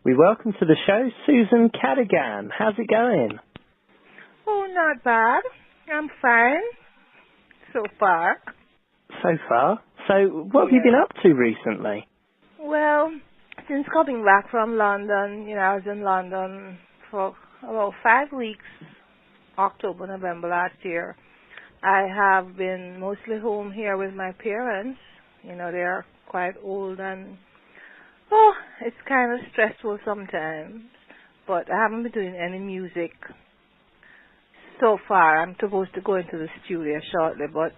We welcome to the show Susan Cadogan. How's it going? Oh, not bad. I'm fine so far. So far? So what have you been up to recently? Well, since coming back from London, I was in London for about 5 weeks, October, November last year. I have been mostly home here with my parents. They're quite old and, it's kind of stressful sometimes. But I haven't been doing any music so far. I'm supposed to go into the studio shortly, but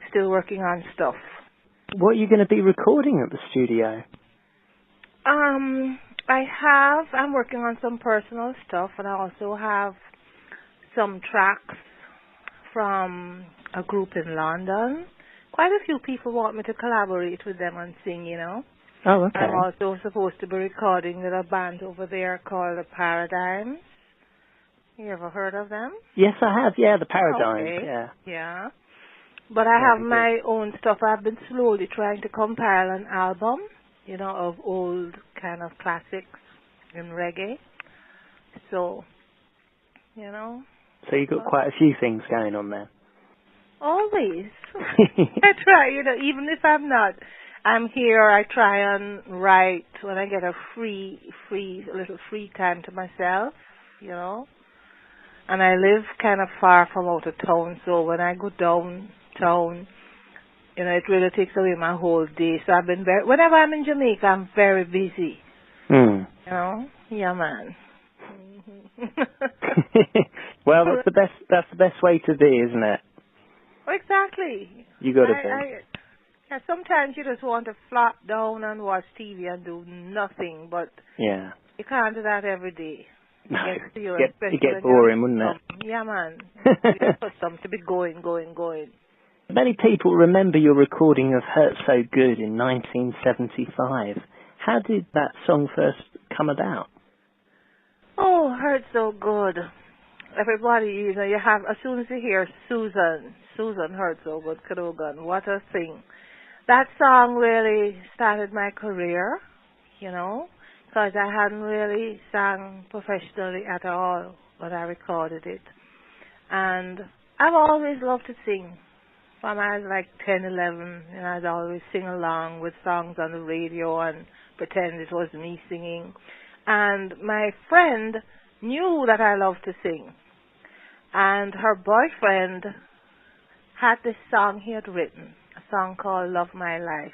still working on stuff. What are you going to be recording at the studio? I'm working on some personal stuff, and I also have some tracks from a group in London. Quite a few people want me to collaborate with them and sing, Oh, okay. I'm also supposed to be recording with a band over there called the Paradigms. You ever heard of them? Yes, I have. Yeah, the Paradigms. Okay. Yeah. Yeah. But I have my own stuff. I've been slowly trying to compile an album, of old kind of classics in reggae. So, So you've got quite a few things going on there. Always. I try, even if I'm here, I try and write when I get a little free time to myself, And I live kind of far from out of town, so when I go downtown, it really takes away my whole day. So I've been whenever I'm in Jamaica, I'm very busy. Yeah, man. Well, that's the best way to be, isn't it? Exactly. You got to be. Yeah, sometimes you just want to flop down and watch TV and do nothing, but you can't do that every day. No, it get boring, wouldn't it? Yeah, man. You just something to be going. Many people remember your recording of Hurt So Good in 1975. How did that song first come about? Oh, Hurt So Good. Everybody, you have, as soon as you hear Susan Hurt So Good, Cadogan, what a thing. That song really started my career, because I hadn't really sang professionally at all when I recorded it. And I've always loved to sing. From I was like 10, 11, I'd always sing along with songs on the radio and pretend it was me singing. And my friend knew that I loved to sing. And her boyfriend had this song he had written, a song called Love My Life,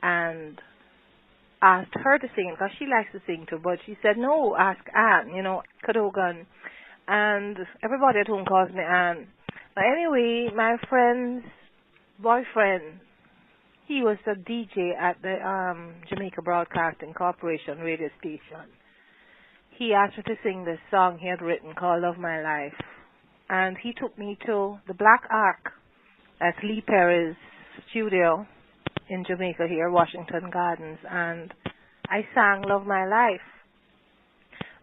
and asked her to sing it because she likes to sing too, but she said, no, ask Anne, Cadogan. And everybody at home calls me Anne. But anyway, my friend's boyfriend, he was a DJ at the Jamaica Broadcasting Corporation radio station. He asked me to sing this song he had written called Love My Life. And he took me to the Black Ark at Lee Perry's studio in Jamaica here, Washington Gardens, and I sang Love My Life.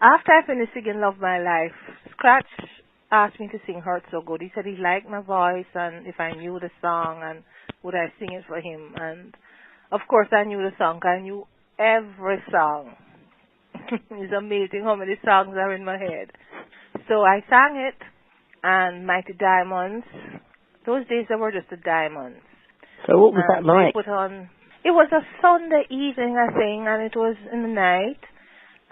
After I finished singing Love My Life, Scratch asked me to sing Hurt So Good. He said he liked my voice and if I knew the song and would I sing it for him. And of course I knew the song. I knew every song. It's amazing how many songs are in my head. So I sang it, and Mighty Diamonds. Those days they were just the Diamonds. So what was that like? It was a Sunday evening, I think, and it was in the night.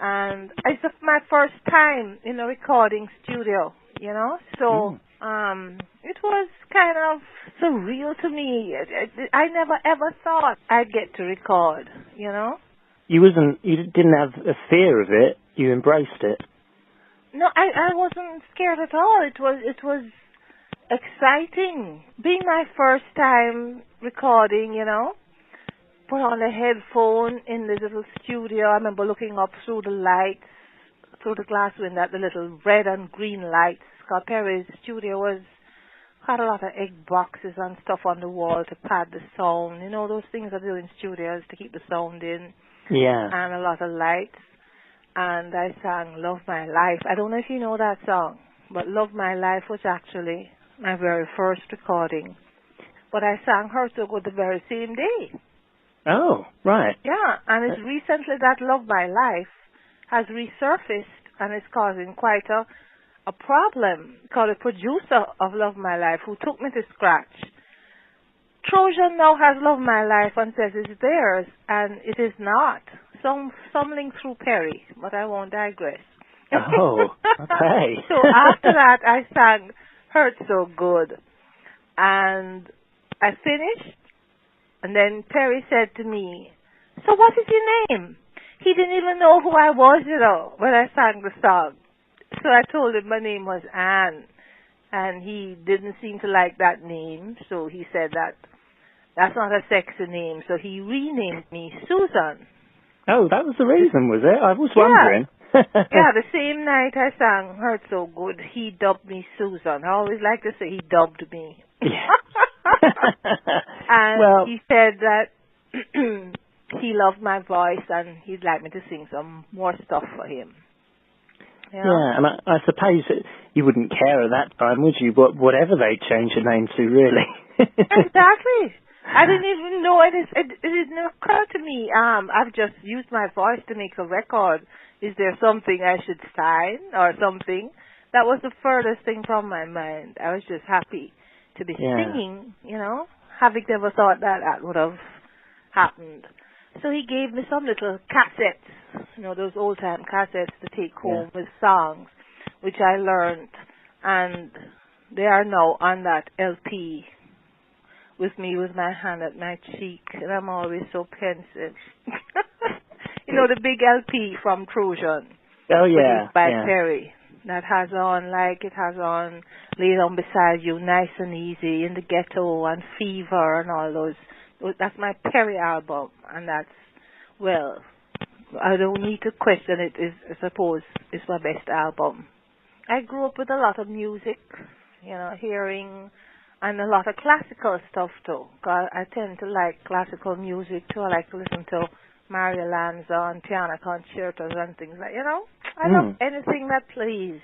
And it's my first time in a recording studio, So it was kind of surreal to me. I never ever thought I'd get to record, You didn't have a fear of it. You embraced it. No, I wasn't scared at all. It was exciting. Being my first time recording, put on a headphone in the little studio. I remember looking up through the lights, through the glass window at the little red and green lights. Scott Perry's studio had a lot of egg boxes and stuff on the wall to pad the sound. Those things I do in studios to keep the sound in. Yeah. And a lot of lights. And I sang Love My Life. I don't know if you know that song, but Love My Life was actually my very first recording. But I sang Hurt So Good the very same day. Oh, right. Yeah, and it's recently that Love My Life has resurfaced and it's causing quite a problem. Because the producer of Love My Life, who took me to scratch, Trojan now has Love My Life and says it's theirs, and it is not. Some link through Perry, but I won't digress. Oh, okay. So after that, I sang Hurt So Good, and I finished, and then Perry said to me, so what is your name? He didn't even know who I was, when I sang the song. So I told him my name was Anne, and he didn't seem to like that name, so he said that's not a sexy name, so he renamed me Susan. Oh, that was the reason, was it? I was Yeah. wondering. Yeah, the same night I sang Hurt So Good, he dubbed me Susan. I always like to say he dubbed me. Yeah. And well, he said that he loved my voice and he'd like me to sing some more stuff for him. You know? Yeah, and I suppose that you wouldn't care at that time, would you? Whatever they change your name to, really. Exactly. I didn't even know it didn't occur to me. I've just used my voice to make a record. Is there something I should sign or something? That was the furthest thing from my mind. I was just happy to be singing, having never thought that would have happened. So he gave me some little cassettes, those old-time cassettes to take home with songs, which I learned, and they are now on that LP with me with my hand at my cheek, and I'm always so pensive. The big LP from Trojan. Oh, yeah. Produced by Perry. That has on Lay Down Beside You, Nice and Easy, In the Ghetto, and Fever, and all those. That's my Perry album, and that's, I don't need to question it. I suppose it's my best album. I grew up with a lot of music, hearing, and a lot of classical stuff too. I tend to like classical music too. I like to listen to Mario Lanza and piano concertos and things like, I love anything that plays.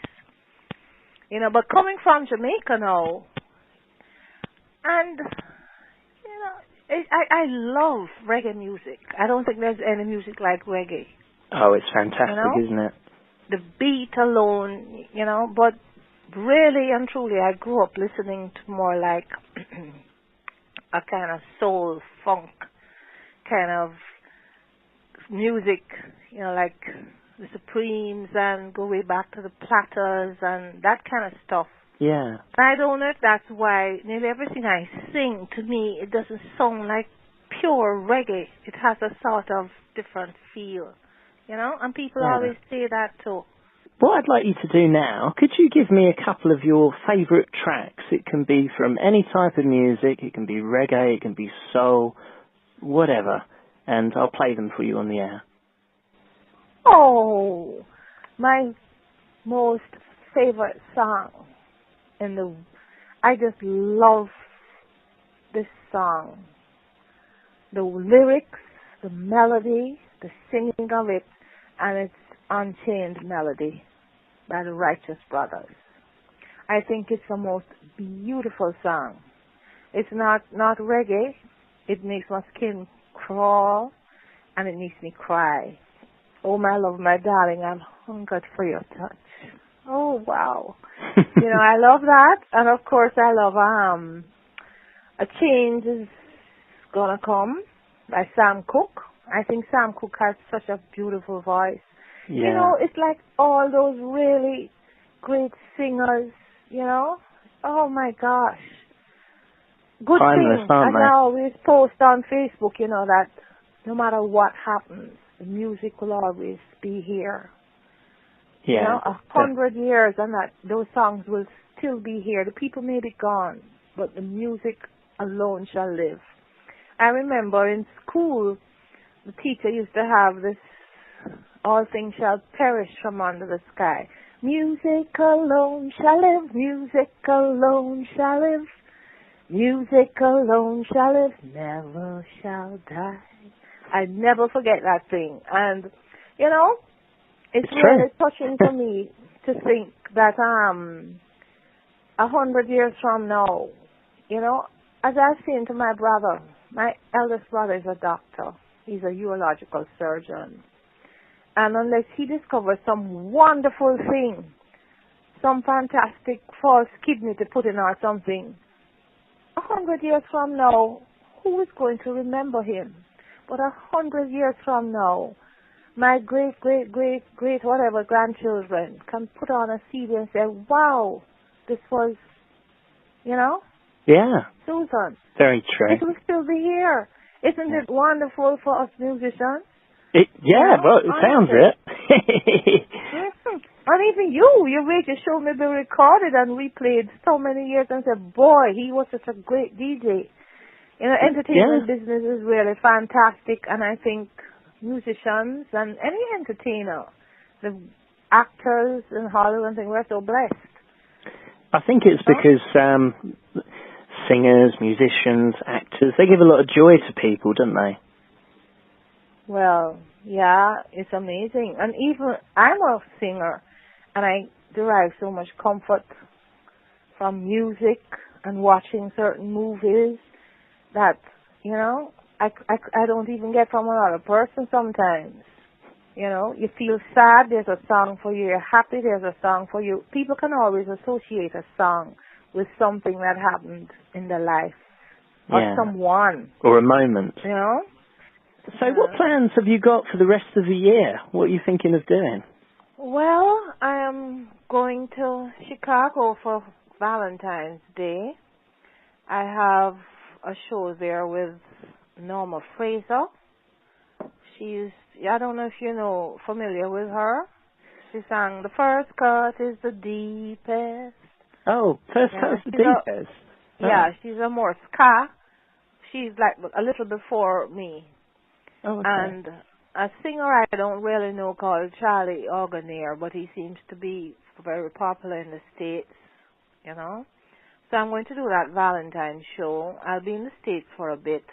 But coming from Jamaica now, and, I love reggae music. I don't think there's any music like reggae. Oh, it's fantastic, isn't it? The beat alone, but really and truly I grew up listening to more like a kind of soul, funk kind of music, like the Supremes and go way back to the Platters and that kind of stuff. Yeah. I don't know if that's why nearly everything I sing, to me, it doesn't sound like pure reggae. It has a sort of different feel, and people always say that too. What I'd like you to do now, could you give me a couple of your favourite tracks? It can be from any type of music, it can be reggae, it can be soul, whatever, and I'll play them for you on the air. Oh, my most favourite song I just love this song. The lyrics, the melody, the singing of it, and it's Unchained Melody by the Righteous Brothers. I think it's the most beautiful song. It's not reggae. It makes my skin crawl and it makes me cry. Oh, my love, my darling, I'm hungered for your touch. Oh, wow. I love that. And, of course, I love A Change Is Gonna Come by Sam Cooke. I think Sam Cooke has such a beautiful voice. Yeah. It's like all those really great singers, Oh, my gosh. Good Timeless, thing. aren't And they? I always post on Facebook, that no matter what happens, the music will always be here. Yeah. 100 years and those songs will still be here. The people may be gone, but the music alone shall live. I remember in school, the teacher used to have this, all things shall perish from under the sky. Music alone shall live, music alone shall live, music alone shall live, never shall die. I'd never forget that thing. And, it's really touching for me to think that 100 years from now, as I was saying to my brother My eldest brother is a doctor. He's a urological surgeon. And unless he discovers some wonderful thing, some fantastic false kidney to put in or something, 100 years from now, who is going to remember him? But 100 years from now, my great, great, great, great whatever grandchildren can put on a CD and say, wow, this was, Yeah. Susan. Very true. It will still be here. Isn't it wonderful for us musicians? Well, it sounds it. Mhm. And even you made your show maybe recorded and replayed so many years and said, boy, he was such a great DJ. Entertainment business is really fantastic, and I think musicians and any entertainer, the actors in Hollywood and things, we're so blessed. I think it's because singers, musicians, actors, they give a lot of joy to people, don't they? Well, yeah, it's amazing. And even I'm a singer, and I derive so much comfort from music and watching certain movies that, I don't even get from another person sometimes. You feel sad, there's a song for you. You're happy, there's a song for you. People can always associate a song with something that happened in their life or someone. Or a moment. So what plans have you got for the rest of the year? What are you thinking of doing? Well, I am going to Chicago for Valentine's Day. I have a show there with Norma Fraser. I don't know if familiar with her. She sang The First Cut is the Deepest. Oh, First Cut is the Deepest. Yeah, she's a more ska. She's like a little before me. Oh, okay. And a singer I don't really know called Charlie Organier, but he seems to be very popular in the States, So I'm going to do that Valentine's show. I'll be in the States for a bit,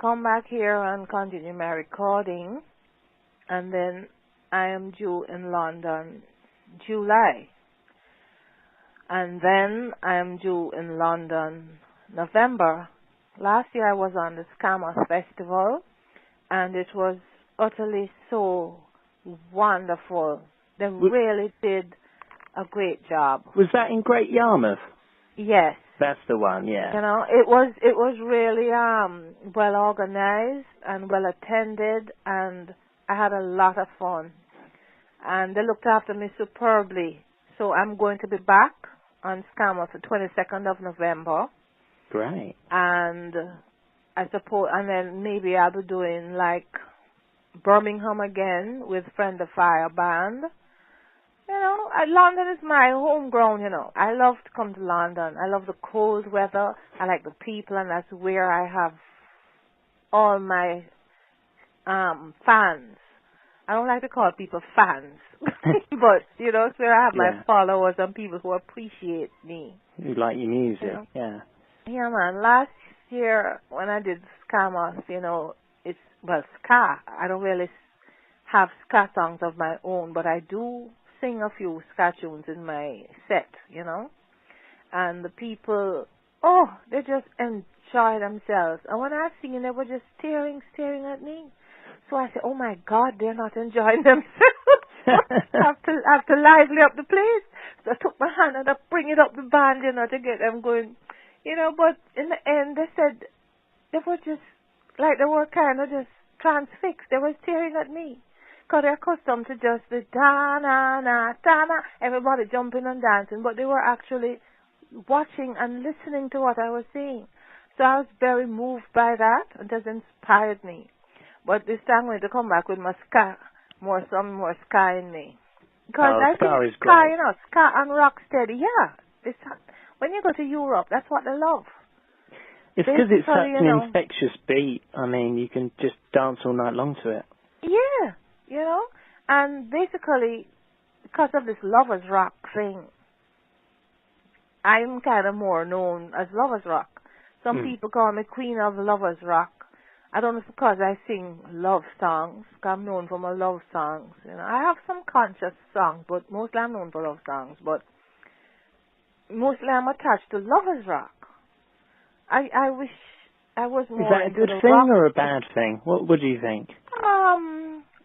come back here and continue my recording, and then I am due in London July. And then I am due in London November. Last year I was on the Scammer Festival, and it was utterly so wonderful. They really did a great job. Was that in Great Yarmouth? Yes. That's the one, yeah. It was really well organized and well attended, and I had a lot of fun. And they looked after me superbly. So I'm going to be back on Scammer the 22nd of November. Great. And I suppose, and then maybe I'll be doing like Birmingham again with Friend of Fire Band. London is my home ground, I love to come to London. I love the cold weather. I like the people, and that's where I have all my fans. I don't like to call people fans, but, it's where I have my followers and people who appreciate me. Who like your music, yeah. Yeah, man. Last year when I did Scammer, it's, ska. I don't really have ska songs of my own, but I do sing a few ska tunes in my set, and the people, they just enjoy themselves. And when I was singing, they were just staring at me. So I said, oh my God, they're not enjoying themselves. I have to lively up the place. So I took my hand and I bring it up the band, to get them going, but in the end, they said they were just, like they were kind of just transfixed. They were staring at me. Because they're accustomed to just the da-na-na, da-na, everybody jumping and dancing, but they were actually watching and listening to what I was saying. So I was very moved by that, and it just inspired me. But this time I'm going to come back with my ska, some more ska in me. Because I think ska, ska and rock steady, when you go to Europe, that's what they love. It's because it's such an infectious beat. I mean, you can just dance all night long to it. Yeah. And basically, because of this lovers rock thing, I'm kind of more known as lovers rock. Some people call me queen of lovers rock. I don't know if it's because I sing love songs, because I'm known for my love songs. I have some conscious songs, but mostly I'm known for love songs. But mostly I'm attached to lovers rock. I wish I was Is more that a into good the thing rock. or a bad thing? What do you think?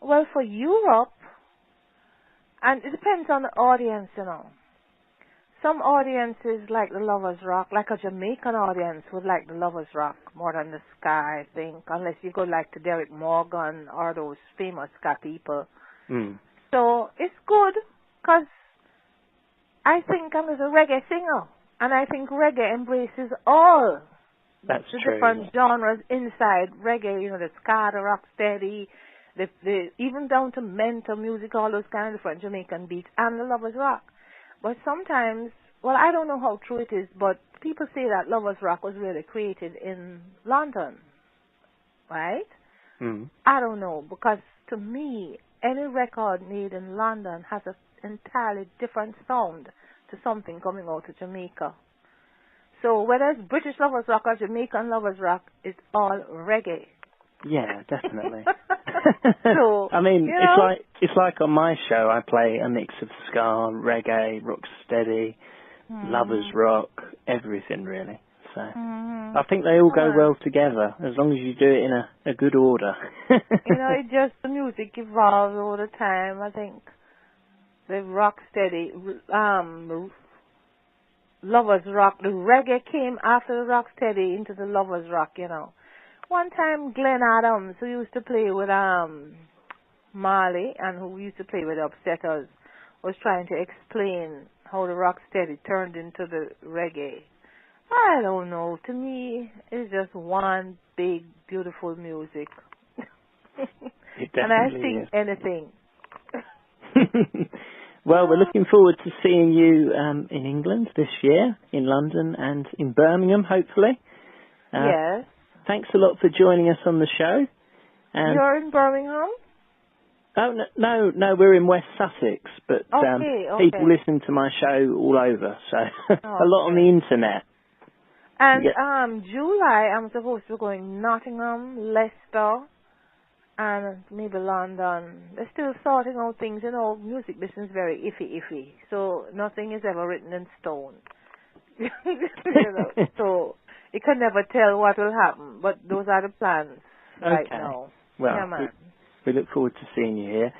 Well, for Europe, and it depends on the audience, you know. Some audiences like the lovers rock, like a Jamaican audience would like the lovers rock more than the ska, I think, unless you go like to Derek Morgan or those famous ska people. Mm. So it's good because I think I'm a reggae singer, and I think reggae embraces all That's the true. different genres inside reggae. You know, the ska, the rock steady, the even down to mental music, all those kind of different Jamaican beats, and the lovers rock. But sometimes, well, I don't know how true it is, but people say that lovers rock was really created in London, right? Mm. I don't know, because to me, any record made in London has an entirely different sound to something coming out of Jamaica. So whether it's British lovers rock or Jamaican lovers rock, it's all reggae. Yeah, definitely. So, I mean, you know, it's like on my show, I play a mix of ska, reggae, rock steady, lovers rock, everything really. So I think they all go well together as long as you do it in a good order. you know, it just the music evolves all the time. I think the rock steady, lovers rock, the reggae came after the rock steady into the lovers rock. You know, one time Glenn Adams, who used to play with Marley and who used to play with the Upsetters, was trying to explain how the rock steady turned into the reggae. I don't know. To me, it's just one big, beautiful music. It And I definitely sing is. anything. Well, we're looking forward to seeing you in England this year, in London and in Birmingham, hopefully. Yes. Thanks a lot for joining us on the show. And You're in Birmingham? oh no, we're in West Sussex, but Okay. people listen to my show all over, so a lot on the internet. And Yeah. July, I'm supposed to be going Nottingham, Leicester, and maybe London. They're still sorting out things. You know, music business is very iffy. So nothing is ever written in stone. You know, so you can never tell what will happen. But those are the plans right Okay. now. Well, Yeah, man. we look forward to seeing you here.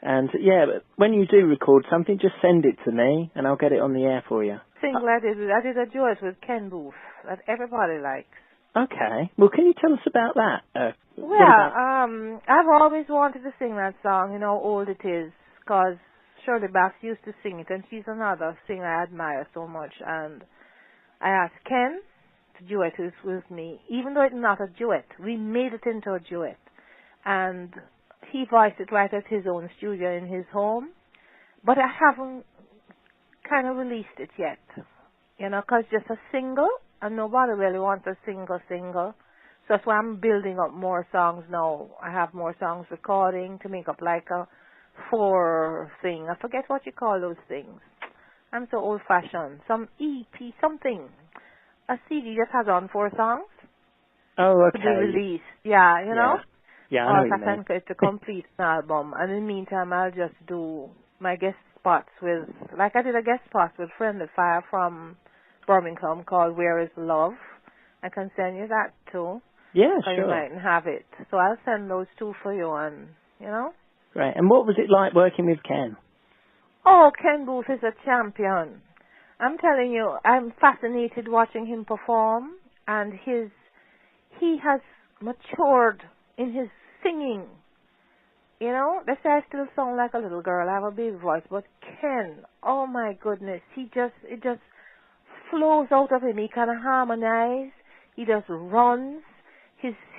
And yeah, but when you do record something, just send it to me, and I'll get it on the air for you. Single I did a duet with Ken Booth that everybody likes. Okay. Well, can you tell us about that? I've always wanted to sing that song, you know how old it is, because Shirley Bass used to sing it, and she's another singer I admire so much, and I asked Ken to duet it with me, even though it's not a duet. We made it into a duet, and he voiced it right at his own studio in his home, but I haven't kind of released it yet, you know, because just a single, and nobody really wants a single. So that's why I'm building up more songs now. I have more songs recording to make up like a 4 thing. I forget what you call those things. I'm so old-fashioned. Some EP, something. A CD just has on 4 songs. Oh, okay. To be released. Yeah, you know? Yeah, I Or know if what I you mean. can get to complete an album. And in the meantime, I'll just do my guest spots with, like I did a guest spot with Friendly Fire from Birmingham called Where Is Love. I can send you that too. Yeah, So you sure. mightn't have it. So I'll send those 2 for you, and, you know? Great. And what was it like working with Ken? Oh, Ken Booth is a champion. I'm telling you, I'm fascinated watching him perform, and he has matured in his singing. You know, they say I still sound like a little girl. I have a baby voice, but Ken, oh my goodness, it just flows out of him. He can harmonize. He just runs.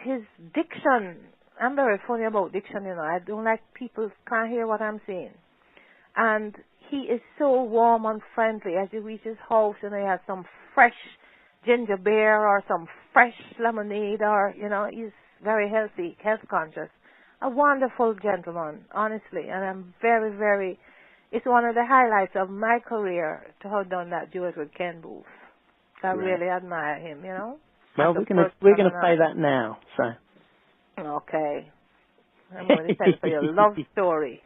His diction. I'm very funny about diction, you know. I don't like people can't hear what I'm saying. And he is so warm and friendly. As you reach his house, you know, he has some fresh ginger beer or some fresh lemonade, or, you know, he's very healthy, health conscious. A wonderful gentleman, honestly. And I'm very, very, it's one of the highlights of my career to have done that duet with Ken Booth. I really admire him, you know. Well, we're gonna play that now. So. Okay. I'm going to send for your love story.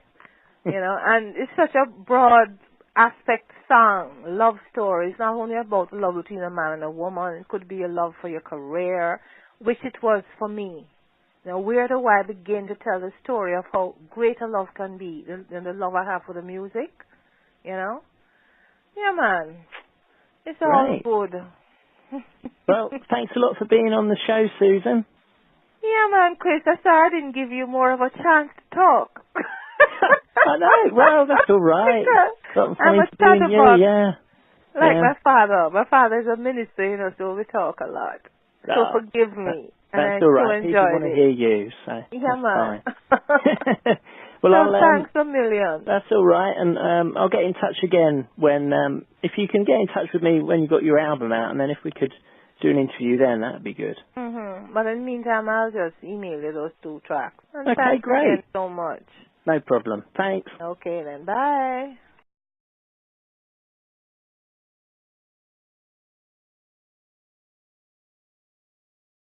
You know, and it's such a broad aspect song, love story. It's not only about love between a man and a woman. It could be a love for your career, which it was for me. Now, where do I begin to tell the story of how great a love can be, and the love I have for the music, you know? Yeah, man. It's all Great. good. Well, thanks a lot for being on the show, Susan. Yeah, man, Chris, I sorry I didn't give you more of a chance to talk. I know. Well, that's all right. Got I'm something a to do in you, chatterbox, yeah. like Yeah. my father. My father's a minister, you know, so we talk a lot. So Oh, forgive me. And I that's all so right. People enjoyed want to it. hear you, so Yeah, that's man. fine. Well, So I'll thanks a million. that's all right, and I'll get in touch again when if you can get in touch with me when you've got your album out, and then if we could do an interview then, that'd be good. But in the meantime, I'll just email you those 2 tracks. And Okay, thanks great. again so much. No problem. Thanks. Okay then, bye.